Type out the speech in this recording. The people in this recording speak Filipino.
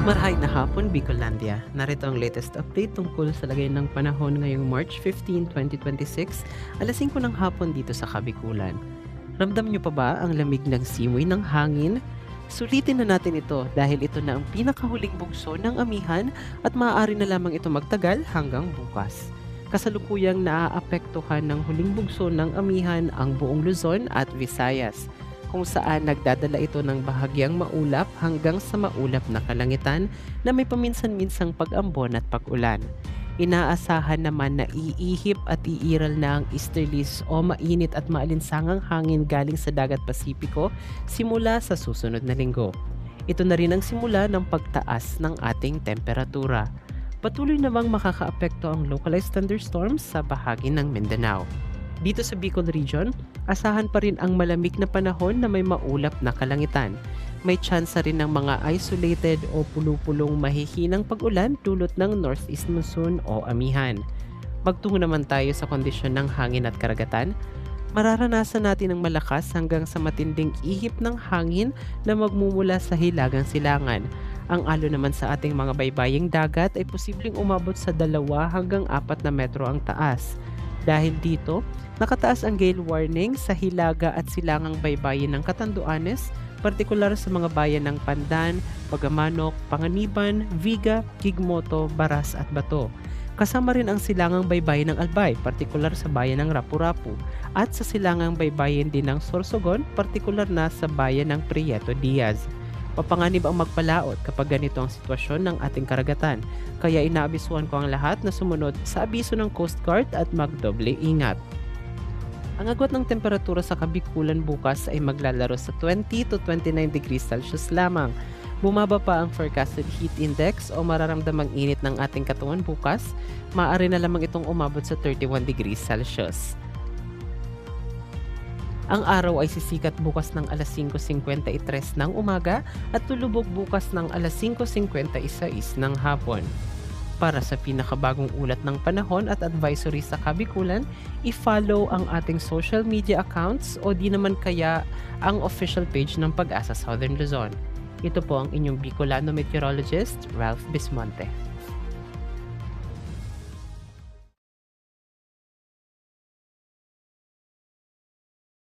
Marahay na hapon, Bicolandia. Narito ang latest update tungkol sa lagay ng panahon ngayong March 15, 2026, alas 5 ng hapon dito sa Kabikulan. Ramdam niyo pa ba ang lamig ng simoy ng hangin? Sulitin na natin ito dahil ito na ang pinakahuling bugso ng amihan at maaari na lamang ito magtagal hanggang bukas. Kasalukuyang naaapektuhan ng huling bugso ng amihan ang buong Luzon at Visayas, kung saan nagdadala ito ng bahagyang maulap hanggang sa maulap na kalangitan na may paminsan-minsang pag-ambon at pag-ulan. Inaasahan naman na iihip at iiral na ang easterlies o mainit at maalinsangang hangin galing sa dagat Pasipiko simula sa susunod na linggo. Ito na rin ang simula ng pagtaas ng ating temperatura. Patuloy namang makakaapekto ang localized thunderstorms sa bahagi ng Mindanao. Dito sa Bicol Region, asahan pa rin ang malamig na panahon na may maulap na kalangitan. May tsansa rin ng mga isolated o pulupulong mahihinang pag-ulan dulot ng northeast monsoon o amihan. Magtungo naman tayo sa kondisyon ng hangin at karagatan. Mararanasan natin ang malakas hanggang sa matinding ihip ng hangin na magmumula sa hilagang silangan. Ang alon naman sa ating mga baybaying dagat ay posibleng umabot sa 2 hanggang 4 na metro ang taas. Dahil dito, nakataas ang gale warning sa hilaga at silangang baybayin ng Catanduanes, partikular sa mga bayan ng Pandan, Pagamanok, Panganiban, Viga, Kigmoto, Baras at Bato. Kasama rin ang silangang baybayin ng Albay, partikular sa bayan ng Rapu-Rapu, at sa silangang baybayin din ng Sorsogon, partikular na sa bayan ng Prieto Diaz. Papanganib ang magpalaot kapag ganito ang sitwasyon ng ating karagatan, kaya inaabisuhan ko ang lahat na sumunod sa abiso ng Coast Guard at magdoble ingat. Ang agwat ng temperatura sa Kabikulan bukas ay maglalaro sa 20 to 29 degrees Celsius lamang. Bumaba pa ang forecasted heat index o mararamdamang init ng ating katawan bukas, maaari na lamang itong umabot sa 31 degrees Celsius. Ang araw ay sisikat bukas ng alas 5:53 ng umaga at tulubog bukas ng alas 5:56 ng hapon. Para sa pinakabagong ulat ng panahon at advisory sa Kabikulan, i-follow ang ating social media accounts o di naman kaya ang official page ng Pag-asa Southern Luzon. Ito po ang inyong Bicolano meteorologist, Ralph Bismonte.